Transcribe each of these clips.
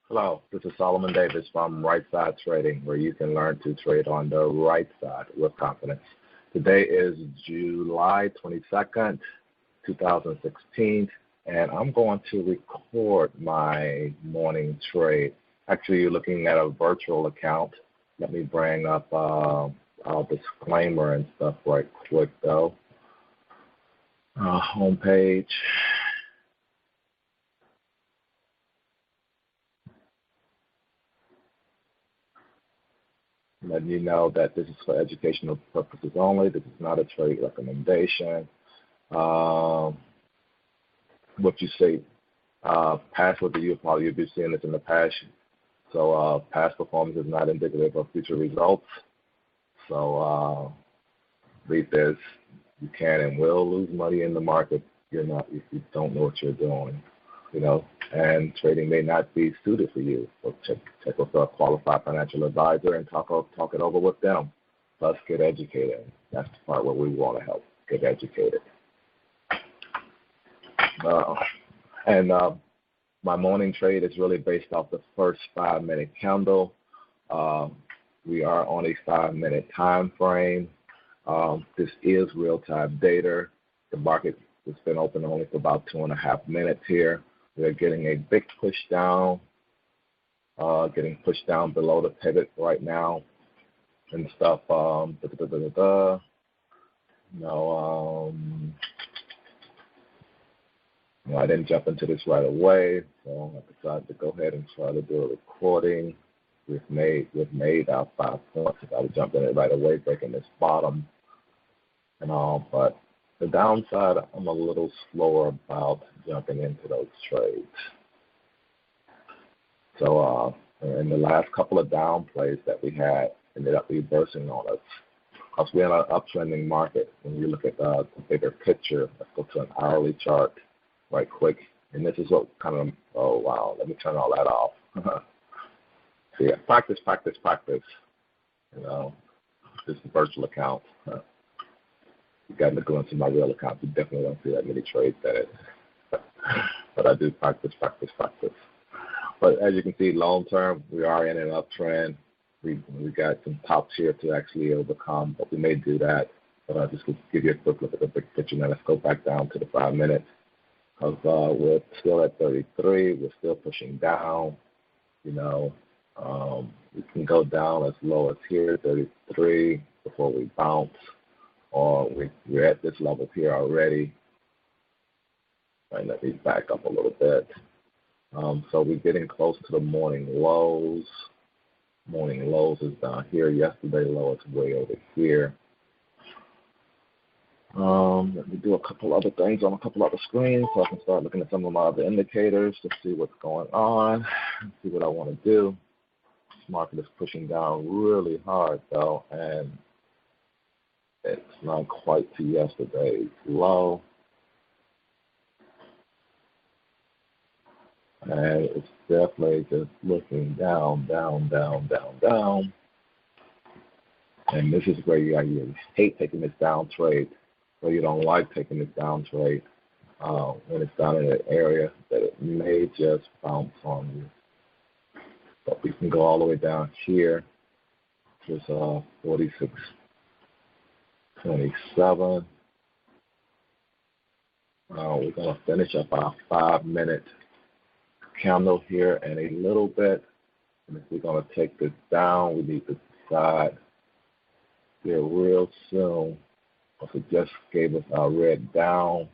Hello, this is Solomon Davis from Right Side Trading, where you can learn to trade on the right side with confidence. Today is July 22nd, 2016, and I'm going to record my morning trade. Actually, you're looking at a virtual account. Let me bring up our disclaimer and stuff right quick, though. Home page. Letting you know that this is for educational purposes only. This is not a trade recommendation. What you say, past what you'll be seeing this in the past. So past performance is not indicative of future results. So read this. You can and will lose money in the market if you don't know what you're doing. And trading may not be suited for you. So check with a qualified financial advisor and talk it over with them. Plus, get educated. That's the part where we want to help. Get educated. My morning trade is really based off the first 5-minute candle. We are on a 5-minute time frame. This is real-time data. The market has been open only for about 2.5 minutes here. We're getting a big push down, getting pushed down below the pivot right now and stuff. I didn't jump into this right away, so I decided to go ahead and try to do a recording. We've made our 5 points. If I would jump in it right away, breaking this bottom and all, but the downside, I'm a little slower about jumping into those trades. So in the last couple of down plays that we had, ended up reversing on us. Because we're in an uptrending market. When you look at the bigger picture, let's go to an hourly chart right quick. And this is what kind of, oh, wow, let me turn all that off. So yeah, practice. This is a virtual account. You got to go into my real account. You definitely don't see that many trades in it. But I do practice. But as you can see, long term, we are in an uptrend. We got some tops here to actually overcome, but we may do that. But I'll just give you a quick look at the big picture. Now let's go back down to the 5 minutes. Because we're still at 33. We're still pushing down. We can go down as low as here, 33, before we bounce. Or we're at this level here already. And let me back up a little bit. So we're getting close to the morning lows. Morning lows is down here. Yesterday low is way over here. Let me do a couple other things on a couple other screens so I can start looking at some of my other indicators to see what's going on, see what I want to do. This market is pushing down really hard though, and it's not quite to yesterday's low. And it's definitely just looking down. And this is where you hate taking this down trade, or you don't like taking this down trade when it's down in an area that it may just bounce on you. But we can go all the way down here, which is 46.27. We're going to finish up our 5-minute candle here in a little bit. And if we're going to take this down, we need to decide here real soon. Because it just gave us our red down,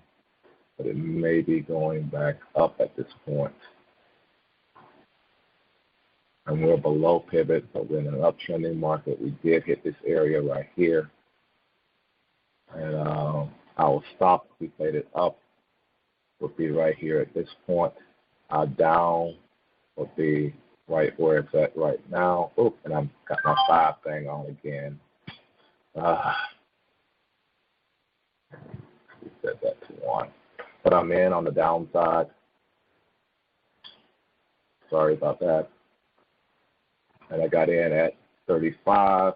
but it may be going back up at this point. And we're below pivot, but we're in an uptrending market. We did hit this area right here. And our stop, if we played it up, would be right here at this point. Our down would be right where it's at right now. Oop, and I've got my 5 thing on again. We set that to 1. But I'm in on the downside. Sorry about that. And I got in at 35.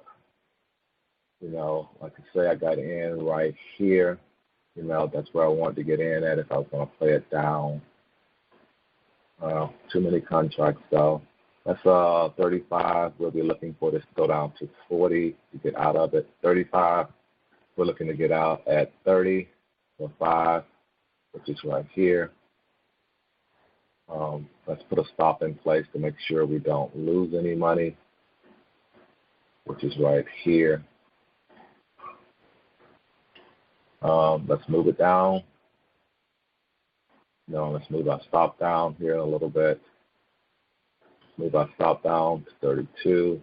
Like I say, I got in right here. That's where I wanted to get in at if I was going to play it down. too many contracts though. That's 35. We'll be looking for this to go down to 40 to get out of it. 35. We're looking to get out at 30 or 5, which is right here. Let's put a stop in place to make sure we don't lose any money, which is right here. Let's move it down. No, let's move our stop down here a little bit. Move our stop down to 32.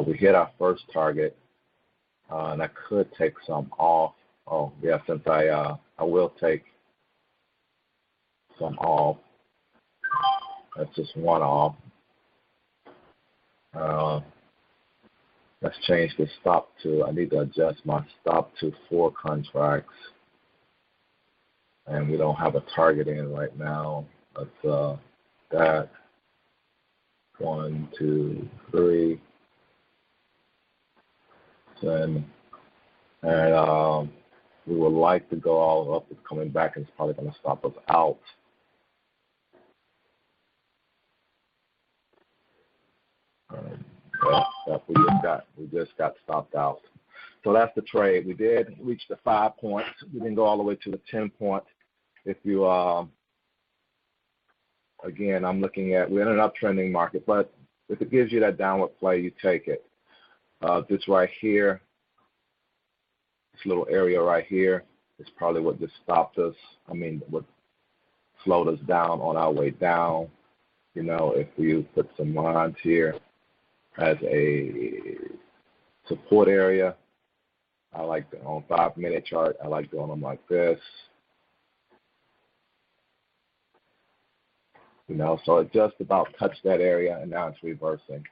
We hit our first target, and I could take some off. Oh, yeah, since I will take some off. That's just one off. Let's change the stop to, I need to adjust my stop to 4 contracts. And we don't have a target in right now. Let's that. 1, 2, 3. And we would like to go all up. It's coming back and it's probably going to stop us out. We just got stopped out. So that's the trade. We did reach the 5 points. We didn't go all the way to the 10 point. If you again, I'm looking at, we're in an uptrending market, but if it gives you that downward play, you take it. This right here, this little area right here is probably what just stopped us. I mean, what slowed us down on our way down. You know, if you put some lines here as a support area, I like on 5-minute chart, I like doing them like this. You know, so it just about touched that area, and now it's reversing.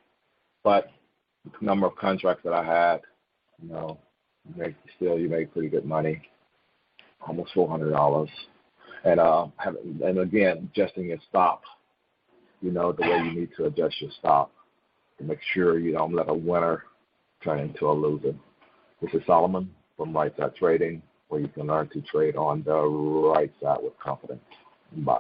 But the number of contracts that I had, you know, you make pretty good money, almost $400. And again, adjusting your stop, you know, the way you need to adjust your stop to make sure you don't let a winner turn into a loser. This is Solomon from Right Side Trading, where you can learn to trade on the right side with confidence. Bye.